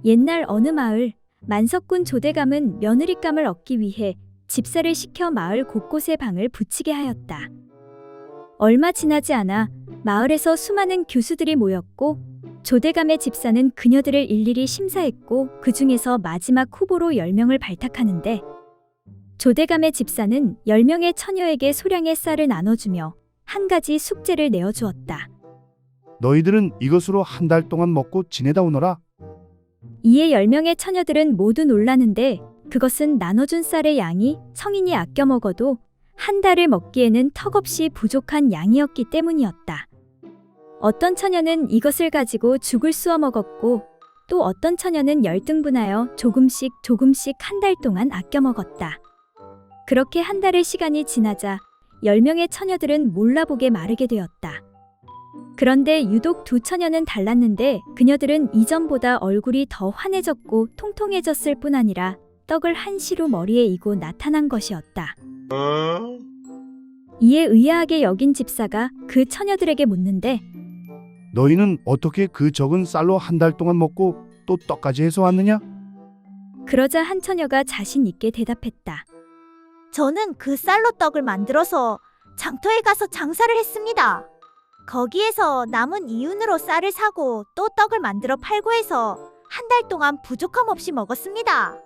옛날 어느 마을, 만석군 조대감은 며느리감을 얻기 위해 집사를 시켜 마을 곳곳에 방을 붙이게 하였다. 얼마 지나지 않아 마을에서 수많은 교수들이 모였고 조대감의 집사는 그녀들을 일일이 심사했고 그 중에서 마지막 후보로 10명을 발탁하는데 조대감의 집사는 10명의 처녀에게 소량의 쌀을 나눠주며 한 가지 숙제를 내어주었다. 너희들은 이것으로 한 달 동안 먹고 지내다 오너라. 이에 10명의 처녀들은 모두 놀라는데 그것은 나눠준 쌀의 양이 성인이 아껴 먹어도 한 달을 먹기에는 턱없이 부족한 양이었기 때문이었다. 어떤 처녀는 이것을 가지고 죽을 쑤어 먹었고 또 어떤 처녀는 열등분하여 조금씩 한 달 동안 아껴 먹었다. 그렇게 한 달의 시간이 지나자 10명의 처녀들은 몰라보게 마르게 되었다. 그런데 유독 두 처녀는 달랐는데 그녀들은 이전보다 얼굴이 더 환해졌고 통통해졌을 뿐 아니라 떡을 한 시루 머리에 이고 나타난 것이었다. 이에 의아하게 여긴 집사가 그 처녀들에게 묻는데 너희는 어떻게 그 적은 쌀로 한 달 동안 먹고 또 떡까지 해서 왔느냐? 그러자 한 처녀가 자신 있게 대답했다. 저는 그 쌀로 떡을 만들어서 장터에 가서 장사를 했습니다. 거기에서 남은 이윤으로 쌀을 사고 또 떡을 만들어 팔고 해서 한 달 동안 부족함 없이 먹었습니다.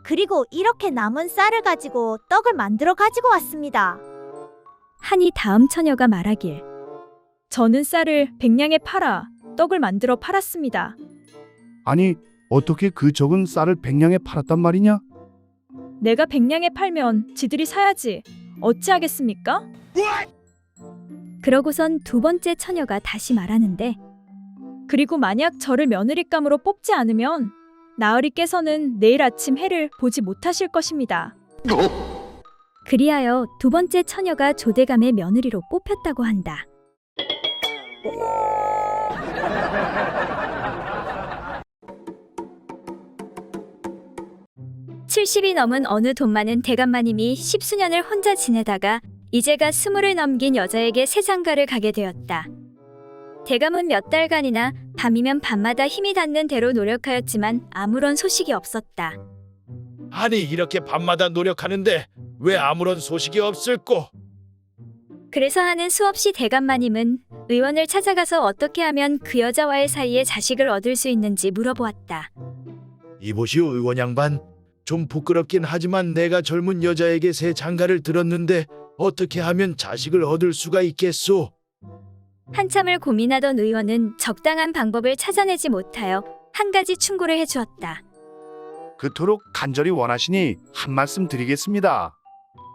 그리고 이렇게 남은 쌀을 가지고 떡을 만들어 가지고 왔습니다. 하니 다음 처녀가 말하길 저는 쌀을 100냥에 팔아 떡을 만들어 팔았습니다. 아니, 어떻게 그 적은 쌀을 100냥에 팔았단 말이냐? 내가 100냥에 팔면 지들이 사야지. 어찌하겠습니까? 그러고선 두 번째 처녀가 다시 말하는데 그리고 만약 저를 며느리감으로 뽑지 않으면 나으리께서는 내일 아침 해를 보지 못하실 것입니다. 그리하여 두 번째 처녀가 조대감의 며느리로 뽑혔다고 한다. (70이) 넘은 어느 돈 많은 대감마님이 10수년을 혼자 지내다가 이제가 20을 넘긴 여자에게 새 장가를 가게 되었다. 대감은 몇 달간이나 밤이면 밤마다 힘이 닿는 대로 노력하였지만 아무런 소식이 없었다. 아니 이렇게 밤마다 노력하는데 왜 아무런 소식이 없을꼬? 그래서 하는 수없이 대감마님은 의원을 찾아가서 어떻게 하면 그 여자와의 사이에 자식을 얻을 수 있는지 물어보았다. 이보시오 의원 양반, 좀 부끄럽긴 하지만 내가 젊은 여자에게 새 장가를 들었는데 어떻게 하면 자식을 얻을 수가 있겠소? 한참을 고민하던 의원은 적당한 방법을 찾아내지 못하여 한 가지 충고를 해주었다. 그토록 간절히 원하시니 한 말씀 드리겠습니다.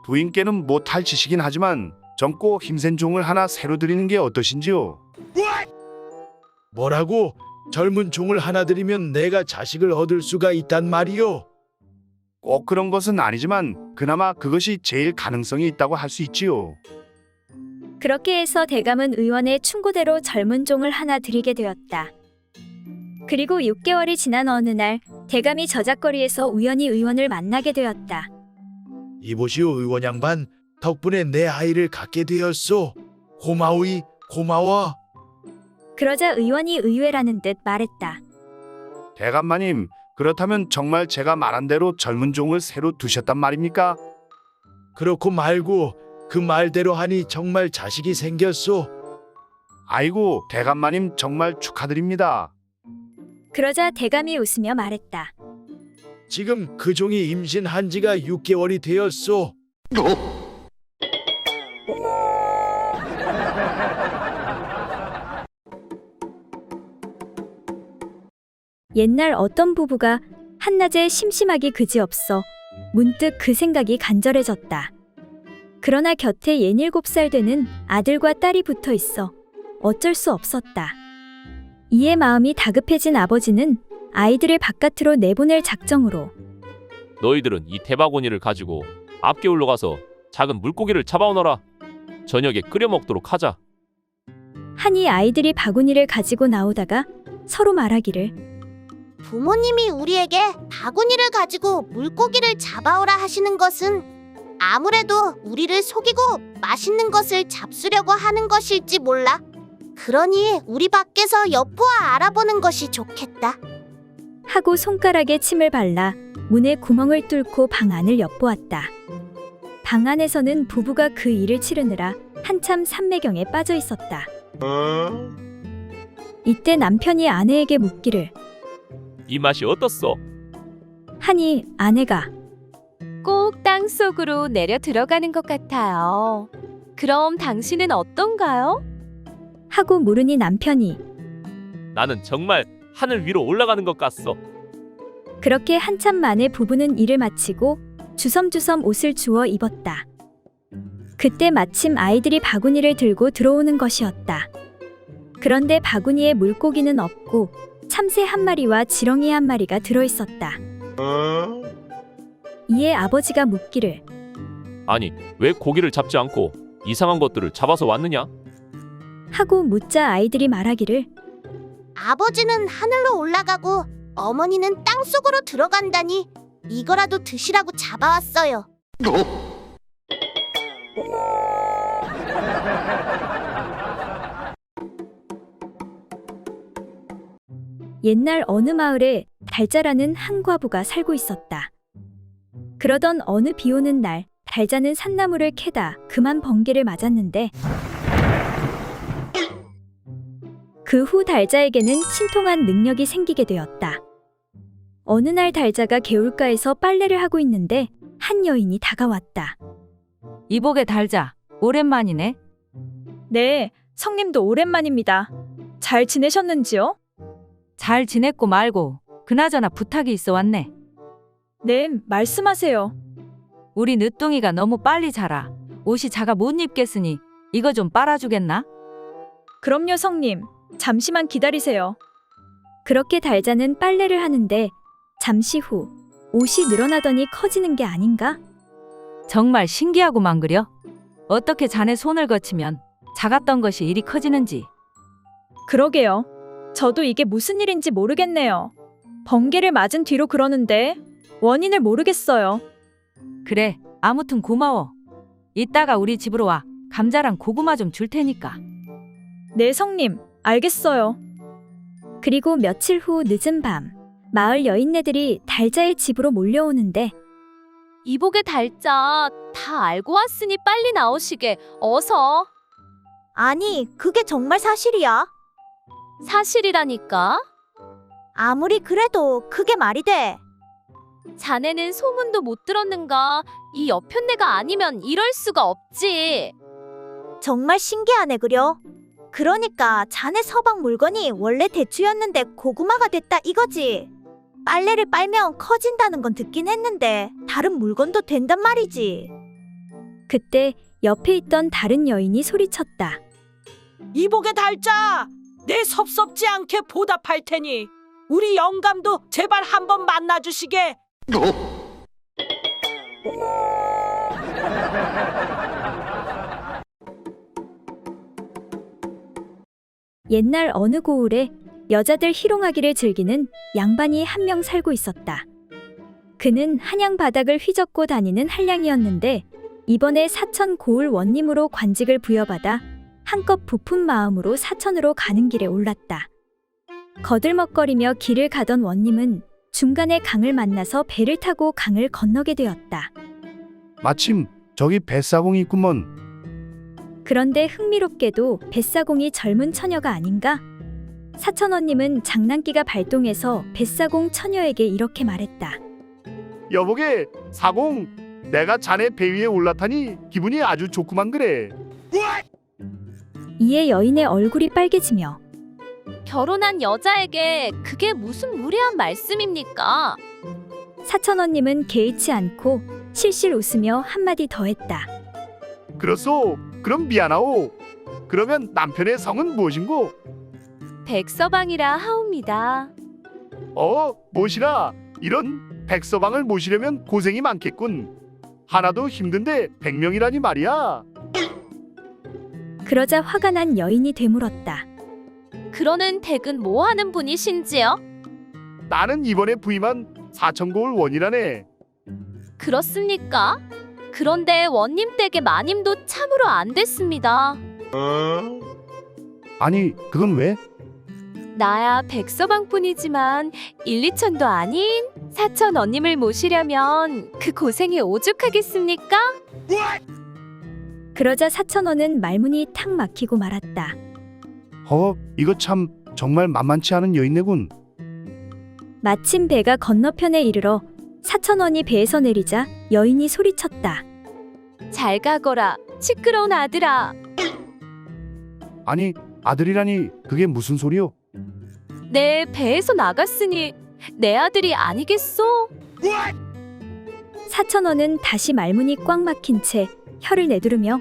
부인께는 못할 짓이긴 하지만 젊고 힘센 종을 하나 새로 드리는 게 어떠신지요? 뭐라고? 젊은 종을 하나 들이면 내가 자식을 얻을 수가 있단 말이오? 꼭 그런 것은 아니지만 그나마 그것이 제일 가능성이 있다고 할 수 있지요. 그렇게 해서 대감은 의원의 충고대로 젊은 종을 하나 드리게 되었다. 그리고 6개월이 지난 어느 날 대감이 저작거리에서 우연히 의원을 만나게 되었다. 이보시오 의원 양반, 덕분에 내 아이를 갖게 되었소. 고마우이, 고마워. 그러자 의원이 의외라는 듯 말했다. 대감마님, 그렇다면 정말 제가 말한 대로 젊은 종을 새로 두셨단 말입니까? 그렇고 말고 그 말대로 하니 정말 자식이 생겼소. 아이고, 대감마님 정말 축하드립니다. 그러자 대감이 웃으며 말했다. 지금 그 종이 임신한 지가 6개월이 되었소. 옛날 어떤 부부가 한낮에 심심하기 그지없어 문득 그 생각이 간절해졌다. 그러나 곁에 67살 되는 아들과 딸이 붙어 있어 어쩔 수 없었다. 이에 마음이 다급해진 아버지는 아이들을 바깥으로 내보낼 작정으로 너희들은 이 대바구니를 가지고 앞개울로 가서 작은 물고기를 잡아오너라. 저녁에 끓여 먹도록 하자. 하니 아이들이 바구니를 가지고 나오다가 서로 말하기를 부모님이 우리에게 바구니를 가지고 물고기를 잡아오라 하시는 것은 아무래도 우리를 속이고 맛있는 것을 잡수려고 하는 것일지 몰라. 그러니 우리 밖에서 여포와 알아보는 것이 좋겠다. 하고 손가락에 침을 발라 문에 구멍을 뚫고 방 안을 엿보았다. 방 안에서는 부부가 그 일을 치르느라 한참 삼매경에 빠져 있었다. 이때 남편이 아내에게 묻기를 이 맛이 어떻소? 하니 아내가 꼭 땅속으로 내려 들어가는 것 같아요. 그럼 당신은 어떤가요? 하고 물으니 남편이 나는 정말 하늘 위로 올라가는 것 같소. 그렇게 한참 만에 부부는 일을 마치고 주섬주섬 옷을 주워 입었다. 그때 마침 아이들이 바구니를 들고 들어오는 것이었다. 그런데 바구니에 물고기는 없고 참새 한 마리와 지렁이 한 마리가 들어있었다. 이에 아버지가 묻기를 아니, 왜 고기를 잡지 않고 이상한 것들을 잡아서 왔느냐? 하고 묻자 아이들이 말하기를 아버지는 하늘로 올라가고 어머니는 땅속으로 들어간다니 이거라도 드시라고 잡아왔어요. 옛날 어느 마을에 달자라는 한 과부가 살고 있었다. 그러던 어느 비 오는 날 달자는 산나물을 캐다 그만 번개를 맞았는데 그 후 달자에게는 신통한 능력이 생기게 되었다. 어느 날 달자가 개울가에서 빨래를 하고 있는데 한 여인이 다가왔다. 이복의 달자, 오랜만이네. 네, 성님도 오랜만입니다. 잘 지내셨는지요? 잘 지냈고 말고 그나저나 부탁이 있어 왔네. 네, 말씀하세요. 우리 늦둥이가 너무 빨리 자라. 옷이 작아 못 입겠으니 이거 좀 빨아주겠나? 그럼요, 성님. 잠시만 기다리세요. 그렇게 달자는 빨래를 하는데 잠시 후 옷이 늘어나더니 커지는 게 아닌가? 정말 신기하구만 그려. 어떻게 자네 손을 거치면 작았던 것이 이리 커지는지. 그러게요. 저도 이게 무슨 일인지 모르겠네요. 번개를 맞은 뒤로 그러는데 원인을 모르겠어요. 그래, 아무튼 고마워. 이따가 우리 집으로 와. 감자랑 고구마 좀 줄 테니까. 네, 성님. 알겠어요. 그리고 며칠 후 늦은 밤 마을 여인네들이 달자의 집으로 몰려오는데 이복의 달자 다 알고 왔으니 빨리 나오시게. 어서. 아니, 그게 정말 사실이야? 사실이라니까. 아무리 그래도 그게 말이 돼. 자네는 소문도 못 들었는가? 이 여편네가 아니면 이럴 수가 없지. 정말 신기하네 그려. 그러니까 자네 서방 물건이 원래 대추였는데 고구마가 됐다 이거지. 빨래를 빨면 커진다는 건 듣긴 했는데 다른 물건도 된단 말이지. 그때 옆에 있던 다른 여인이 소리쳤다. 이복의 달자, 내 섭섭지 않게 보답할 테니 우리 영감도 제발 한번 만나주시게. 옛날 어느 고을에 여자들 희롱하기를 즐기는 양반이 한 명 살고 있었다. 그는 한양 바닥을 휘젓고 다니는 한량이었는데 이번에 사천 고을 원님으로 관직을 부여받아 한껏 부푼 마음으로 사천으로 가는 길에 올랐다. 거들먹거리며 길을 가던 원님은 중간에 강을 만나서 배를 타고 강을 건너게 되었다. 마침 저기 뱃사공이 있구먼. 그런데 흥미롭게도 뱃사공이 젊은 처녀가 아닌가? 사천원님은 장난기가 발동해서 뱃사공 처녀에게 이렇게 말했다. 여보게 사공, 내가 자네 배 위에 올라타니 기분이 아주 좋구만 그래. 이에 여인의 얼굴이 빨개지며 결혼한 여자에게 그게 무슨 무례한 말씀입니까? 사천원님은 개의치 않고 실실 웃으며 한마디 더했다. 그렇소. 그럼 미안하오. 그러면 남편의 성은 무엇인고? 백서방이라 하옵니다. 모시라. 이런 백서방을 모시려면 고생이 많겠군. 하나도 힘든데 100명이라니 말이야. 그러자 화가 난 여인이 되물었다. 그러는 댁은 뭐 하는 분이신지요? 나는 이번에 부임한 사천고을 원이라네. 그렇습니까? 그런데 원님 댁의 마님도 참으로 안 됐습니다. 아니 그건 왜? 나야 백서방뿐이지만 1, 2천도 아닌 사천 언님을 모시려면 그 고생이 오죽하겠습니까? 그러자 사천원은 말문이 탁 막히고 말았다. 이거 참 정말 만만치 않은 여인네군. 마침 배가 건너편에 이르러 사천원이 배에서 내리자 여인이 소리쳤다. 잘 가거라, 시끄러운 아들아. 아니, 아들이라니 그게 무슨 소리요? 내 배에서 나갔으니 내 아들이 아니겠소? 사천원은 다시 말문이 꽉 막힌 채 혀를 내두르며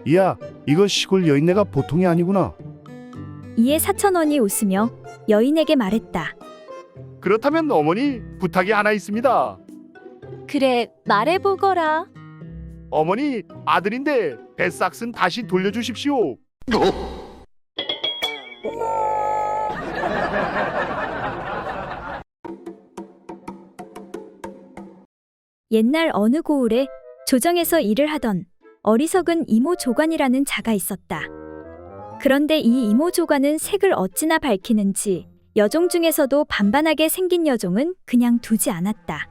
이야, 이거 시골 여인네가 보통이 아니구나. 이에 사천원이 웃으며 여인에게 말했다. 그렇다면 어머니, 부탁이 하나 있습니다. 그래, 말해보거라. 어머니, 아들인데 뱃삭슨 다시 돌려주십시오. 옛날 어느 고을에 조정에서 일을 하던 어리석은 이모 조관이라는 자가 있었다. 그런데 이 이모 조관은 색을 어찌나 밝히는지 여종 중에서도 반반하게 생긴 여종은 그냥 두지 않았다.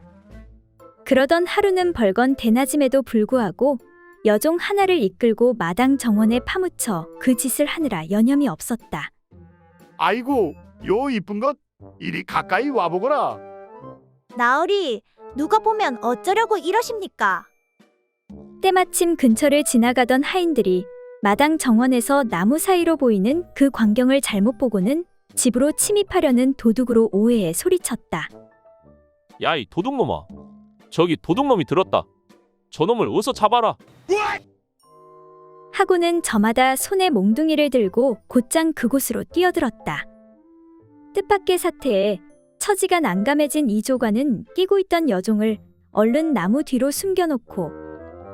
그러던 하루는 벌건 대낮임에도 불구하고 여종 하나를 이끌고 마당 정원에 파묻혀 그 짓을 하느라 여념이 없었다. 아이고, 요 이쁜 것, 이리 가까이 와보거라. 나으리, 누가 보면 어쩌려고 이러십니까? 때마침 근처를 지나가던 하인들이 마당 정원에서 나무 사이로 보이는 그 광경을 잘못 보고는 집으로 침입하려는 도둑으로 오해에 소리쳤다. 야, 이 도둑놈아. 저기 도둑놈이 들었다. 저놈을 어서 잡아라. 하고는 저마다 손에 몽둥이를 들고 곧장 그곳으로 뛰어들었다. 뜻밖의 사태에 처지가 난감해진 이조관은 끼고 있던 여종을 얼른 나무 뒤로 숨겨놓고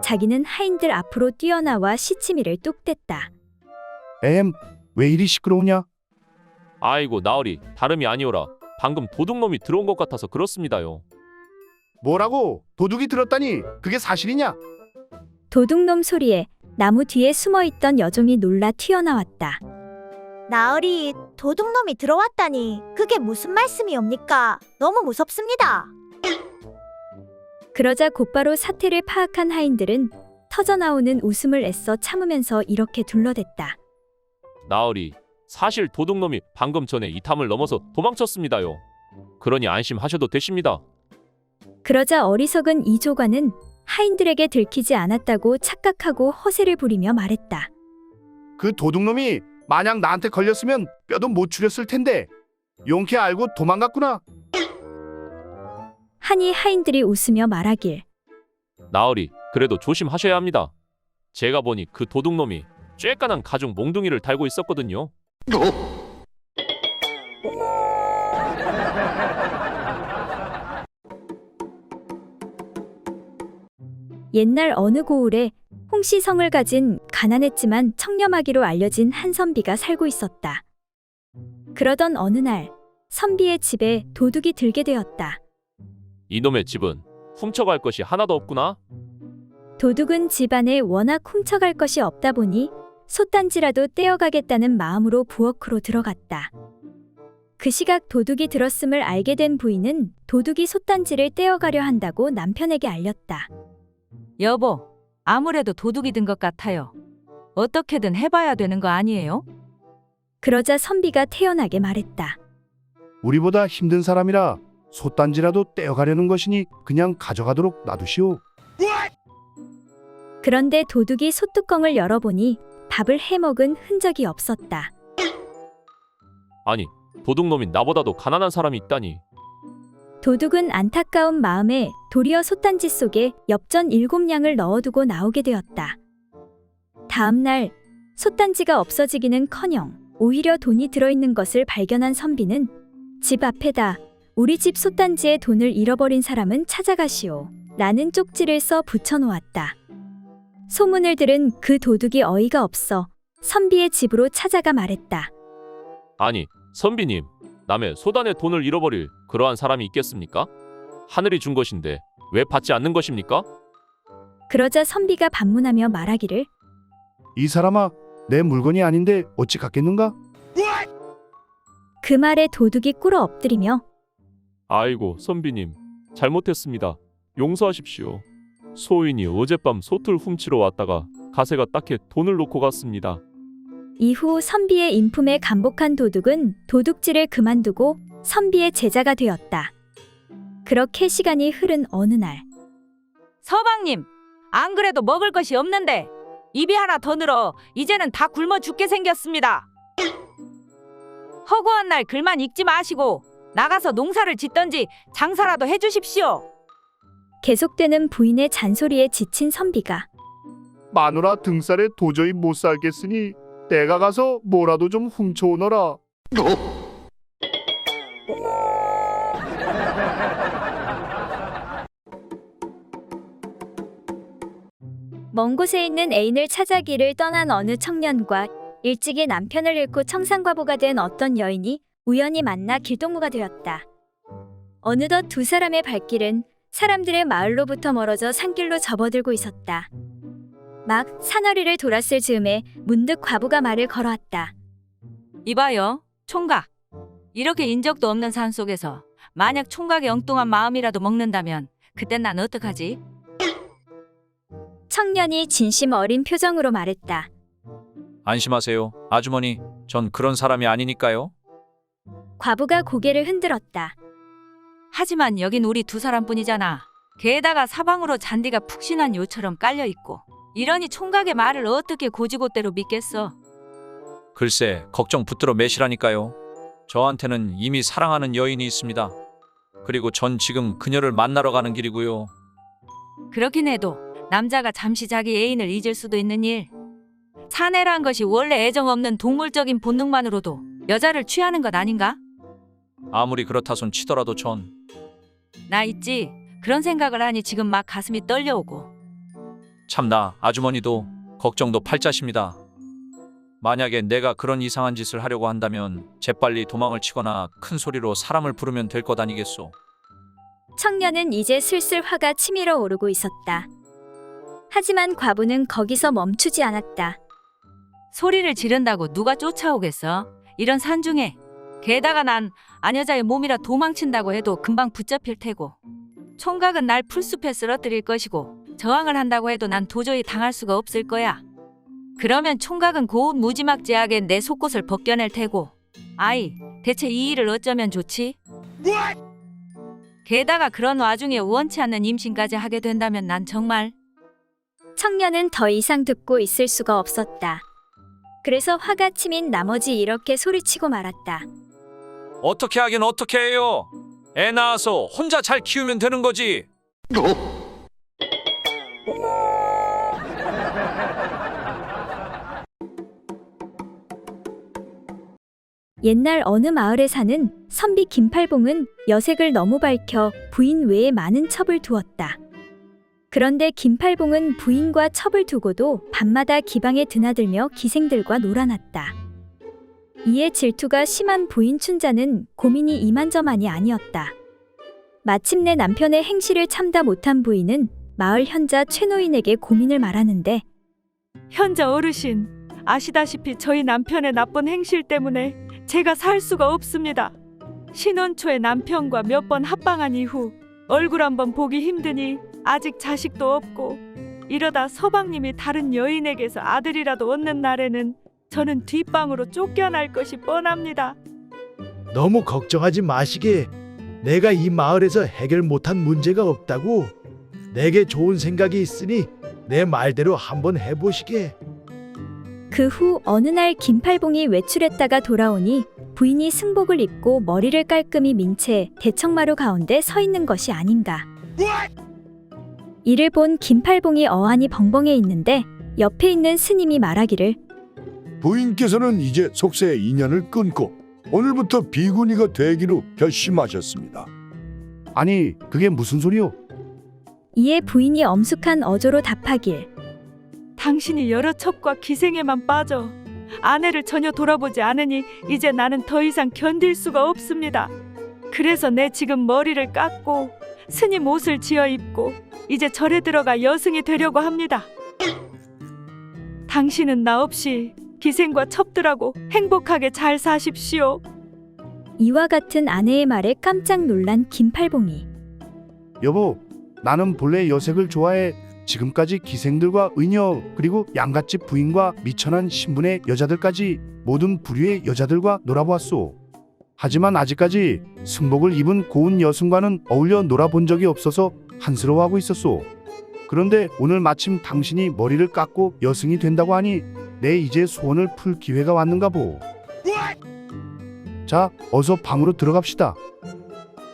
자기는 하인들 앞으로 뛰어나와 시치미를 뚝 뗐다. 왜 이리 시끄러우냐? 아이고, 나으리, 다름이 아니오라. 방금 도둑놈이 들어온 것 같아서 그렇습니다요. 뭐라고? 도둑이 들었다니 그게 사실이냐? 도둑놈 소리에 나무 뒤에 숨어있던 여종이 놀라 튀어나왔다. 나으리, 도둑놈이 들어왔다니 그게 무슨 말씀이옵니까? 너무 무섭습니다. 그러자 곧바로 사태를 파악한 하인들은 터져나오는 웃음을 애써 참으면서 이렇게 둘러댔다. 나으리, 사실 도둑놈이 방금 전에 이 탐을 넘어서 도망쳤습니다요. 그러니 안심하셔도 되십니다. 그러자 어리석은 이조관은 하인들에게 들키지 않았다고 착각하고 허세를 부리며 말했다. 그 도둑놈이 만약 나한테 걸렸으면 뼈도 못 추렸을 텐데 용케 알고 도망갔구나. 하니 하인들이 웃으며 말하길. 나으리, 그래도 조심하셔야 합니다. 제가 보니 그 도둑놈이 쬐깐한 가죽 몽둥이를 달고 있었거든요. 옛날 어느 고을에 홍시성을 가진 가난했지만 청렴하기로 알려진 한 선비가 살고 있었다. 그러던 어느 날 선비의 집에 도둑이 들게 되었다. 이놈의 집은 훔쳐갈 것이 하나도 없구나. 도둑은 집안에 워낙 훔쳐갈 것이 없다 보니 솥단지라도 떼어가겠다는 마음으로 부엌으로 들어갔다. 그 시각 도둑이 들었음을 알게 된 부인은 도둑이 솥단지를 떼어가려 한다고 남편에게 알렸다. 여보, 아무래도 도둑이 든 것 같아요. 어떻게든 해봐야 되는 거 아니에요? 그러자 선비가 태연하게 말했다. 우리보다 힘든 사람이라 솥단지라도 떼어가려는 것이니 그냥 가져가도록 놔두시오. 그런데 도둑이 솥뚜껑을 열어보니 밥을 해먹은 흔적이 없었다. 아니, 도둑놈이 나보다도 가난한 사람이 있다니. 도둑은 안타까운 마음에 도리어 솥단지 속에 엽전 7냥을 넣어두고 나오게 되었다. 다음 날 솥단지가 없어지기는커녕 오히려 돈이 들어있는 것을 발견한 선비는 집 앞에다 우리 집 솥단지에 돈을 잃어버린 사람은 찾아가시오 라는 쪽지를 써 붙여놓았다. 소문을 들은 그 도둑이 어이가 없어 선비의 집으로 찾아가 말했다. 아니, 선비님, 남의 소단에 돈을 잃어버릴 그러한 사람이 있겠습니까? 하늘이 준 것인데 왜 받지 않는 것입니까? 그러자 선비가 반문하며 말하기를. 이 사람아, 내 물건이 아닌데 어찌 갖겠는가? 그 말에 도둑이 꿇어 엎드리며 아이고, 선비님. 잘못했습니다. 용서하십시오. 소인이 어젯밤 소틀 훔치러 왔다가 가세가 딱히 돈을 놓고 갔습니다. 이후 선비의 인품에 감복한 도둑은 도둑질을 그만두고 선비의 제자가 되었다. 그렇게 시간이 흐른 어느 날 서방님, 안 그래도 먹을 것이 없는데 입이 하나 더 늘어 이제는 다 굶어 죽게 생겼습니다. 허구한 날 글만 읽지 마시고 나가서 농사를 짓던지 장사라도 해주십시오. 계속되는 부인의 잔소리에 지친 선비가 마누라 등살에 도저히 못 살겠으니 내가 가서 뭐라도 좀 훔쳐오너라. 먼 곳에 있는 애인을 찾아 길을 떠난 어느 청년과 일찍이 남편을 잃고 청산과부가 된 어떤 여인이 우연히 만나 길동무가 되었다. 어느덧 두 사람의 발길은 사람들의 마을로부터 멀어져 산길로 접어들고 있었다. 막 산허리를 돌았을 즈음에 문득 과부가 말을 걸어왔다. 이봐요, 총각. 이렇게 인적도 없는 산 속에서 만약 총각의 엉뚱한 마음이라도 먹는다면 그땐 난 어떡하지? 청년이 진심 어린 표정으로 말했다. 안심하세요, 아주머니. 전 그런 사람이 아니니까요. 과부가 고개를 흔들었다. 하지만 여긴 우리 두 사람뿐이잖아. 게다가 사방으로 잔디가 푹신한 요처럼 깔려있고 이러니 총각의 말을 어떻게 고지고대로 믿겠어. 글쎄, 걱정 붙들어 매시라니까요. 저한테는 이미 사랑하는 여인이 있습니다. 그리고 전 지금 그녀를 만나러 가는 길이고요. 그렇긴 해도 남자가 잠시 자기 애인을 잊을 수도 있는 일. 사내란 것이 원래 애정 없는 동물적인 본능만으로도 여자를 취하는 것 아닌가? 아무리 그렇다 손 치더라도 전 나 있지. 그런 생각을 하니 지금 막 가슴이 떨려오고. 참나, 아주머니도 걱정도 팔자십니다. 만약에 내가 그런 이상한 짓을 하려고 한다면 재빨리 도망을 치거나 큰 소리로 사람을 부르면 될 것 아니겠소. 청년은 이제 슬슬 화가 치밀어 오르고 있었다. 하지만 과부는 거기서 멈추지 않았다. 소리를 지른다고 누가 쫓아오겠어? 이런 산중에. 게다가 난 아녀자의 몸이라 도망친다고 해도 금방 붙잡힐 테고. 총각은 날 풀숲에 쓰러뜨릴 것이고 저항을 한다고 해도 난 도저히 당할 수가 없을 거야. 그러면 총각은 고운 무지막지하게 내 속옷을 벗겨낼 테고. 아이, 대체 이 일을 어쩌면 좋지? 게다가 그런 와중에 원치 않는 임신까지 하게 된다면 난 정말. 청년은 더 이상 듣고 있을 수가 없었다. 그래서 화가 치민 나머지 이렇게 소리치고 말았다. 어떻게 하긴 어떻게 해요. 애 낳아서 혼자 잘 키우면 되는 거지. 옛날 어느 마을에 사는 선비 김팔봉은 여색을 너무 밝혀 부인 외에 많은 첩을 두었다. 그런데 김팔봉은 부인과 첩을 두고도 밤마다 기방에 드나들며 기생들과 놀아났다. 이에 질투가 심한 부인 춘자는 고민이 이만저만이 아니었다. 마침내 남편의 행실을 참다 못한 부인은 마을 현자 최노인에게 고민을 말하는데 현자 어르신, 아시다시피 저희 남편의 나쁜 행실 때문에 제가 살 수가 없습니다. 신혼 초에 남편과 몇 번 합방한 이후 얼굴 한번 보기 힘드니 아직 자식도 없고 이러다 서방님이 다른 여인에게서 아들이라도 얻는 날에는 저는 뒷방으로 쫓겨날 것이 뻔합니다. 너무 걱정하지 마시게. 내가 이 마을에서 해결 못한 문제가 없다고. 내게 좋은 생각이 있으니 내 말대로 한번 해보시게. 그 후 어느 날 김팔봉이 외출했다가 돌아오니 부인이 승복을 입고 머리를 깔끔히 민 채 대청마루 가운데 서 있는 것이 아닌가. 이를 본 김팔봉이 어안이 벙벙해 있는데 옆에 있는 스님이 말하기를 부인께서는 이제 속세의 인연을 끊고 오늘부터 비구니가 되기로 결심하셨습니다. 아니, 그게 무슨 소리요? 이에 부인이 엄숙한 어조로 답하길 당신이 여러 첩과 기생에만 빠져 아내를 전혀 돌아보지 않으니 이제 나는 더 이상 견딜 수가 없습니다. 그래서 내 지금 머리를 깎고 스님 옷을 지어 입고 이제 절에 들어가 여승이 되려고 합니다. 당신은 나 없이 기생과 첩들하고 행복하게 잘 사십시오. 이와 같은 아내의 말에 깜짝 놀란 김팔봉이. 여보, 나는 본래 여색을 좋아해. 지금까지 기생들과 의녀 그리고 양갓집 부인과 미천한 신분의 여자들까지 모든 부류의 여자들과 놀아보았소. 하지만 아직까지 승복을 입은 고운 여성과는 어울려 놀아본 적이 없어서 한스러워하고 있었소. 그런데 오늘 마침 당신이 머리를 깎고 여승이 된다고 하니 내 이제 소원을 풀 기회가 왔는가 보. 자, 어서 방으로 들어갑시다.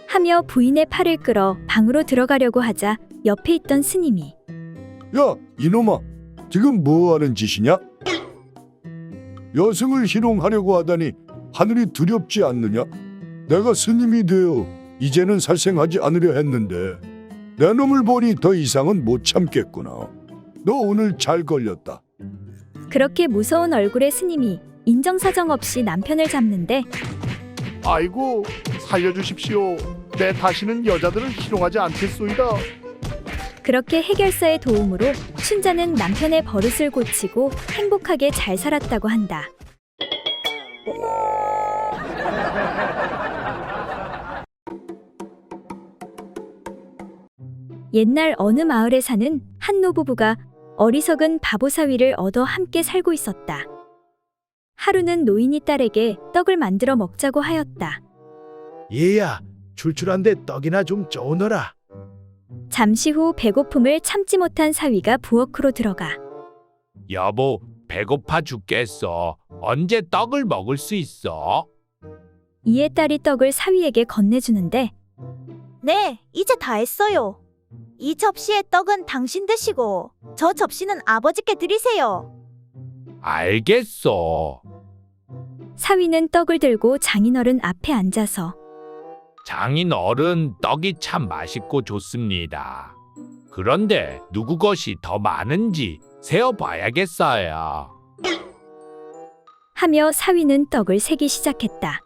하며 부인의 팔을 끌어 방으로 들어가려고 하자 옆에 있던 스님이 야, 이놈아, 지금 뭐 하는 짓이냐? 여승을 희롱하려고 하다니 하늘이 두렵지 않느냐? 내가 스님이 되어 이제는 살생하지 않으려 했는데 내 놈을 보니 더 이상은 못 참겠구나. 너 오늘 잘 걸렸다. 그렇게 무서운 얼굴의 스님이 인정사정 없이 남편을 잡는데 아이고, 살려주십시오. 내 다시는 여자들을 희롱하지 않겠소이다. 그렇게 해결사의 도움으로 춘자는 남편의 버릇을 고치고 행복하게 잘 살았다고 한다. 옛날 어느 마을에 사는 한 노부부가 어리석은 바보사위를 얻어 함께 살고 있었다. 하루는 노인이 딸에게 떡을 만들어 먹자고 하였다. 얘야, 출출한데 떡이나 좀 쪄오너라. 잠시 후 배고픔을 참지 못한 사위가 부엌으로 들어가 여보, 배고파 죽겠어. 언제 떡을 먹을 수 있어? 이에 딸이 떡을 사위에게 건네주는데 네, 이제 다 했어요. 이 접시의 떡은 당신 드시고 저 접시는 아버지께 드리세요. 알겠어. 사위는 떡을 들고 장인어른 앞에 앉아서 장인 어른, 떡이 참 맛있고 좋습니다. 그런데 누구 것이 더 많은지 세어봐야겠어요. 하며 사위는 떡을 세기 시작했다.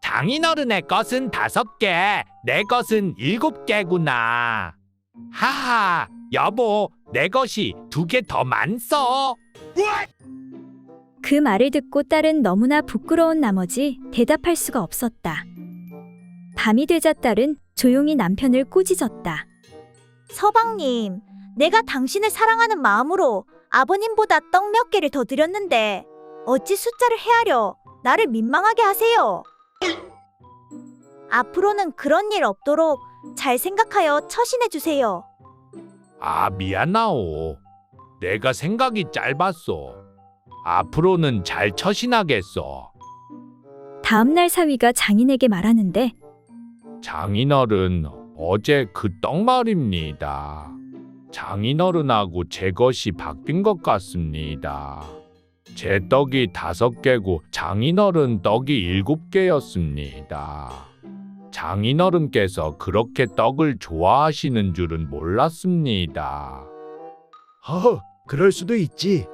장인 어른의 것은 5개, 내 것은 7개구나. 하하, 여보, 내 것이 2개 더 많소. 그 말을 듣고 딸은 너무나 부끄러운 나머지 대답할 수가 없었다. 밤이 되자 딸은 조용히 남편을 꾸짖었다. 서방님, 내가 당신을 사랑하는 마음으로 아버님보다 떡 몇 개를 더 드렸는데 어찌 숫자를 헤아려 나를 민망하게 하세요. 앞으로는 그런 일 없도록 잘 생각하여 처신해 주세요. 아, 미안하오. 내가 생각이 짧았소. 앞으로는 잘 처신하겠소. 다음날 사위가 장인에게 말하는데 장인어른, 어제 그 떡 말입니다. 장인어른하고 제 것이 바뀐 것 같습니다. 제 떡이 5개고 장인어른 떡이 7개였습니다. 장인어른께서 그렇게 떡을 좋아하시는 줄은 몰랐습니다. 그럴 수도 있지.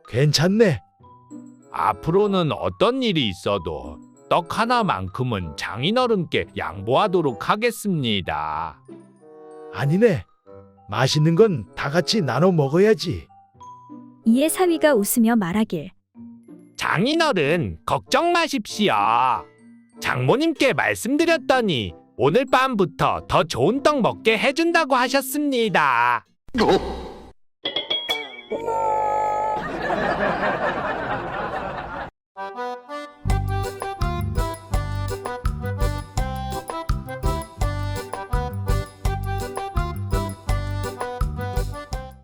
괜찮네. 앞으로는 어떤 일이 있어도 떡 하나만큼은 장인어른께 양보하도록 하겠습니다. 아니네. 맛있는 건 다 같이 나눠 먹어야지. 이에 사위가 웃으며 말하길 장인어른, 걱정 마십시오. 장모님께 말씀드렸더니 오늘 밤부터 더 좋은 떡 먹게 해준다고 하셨습니다.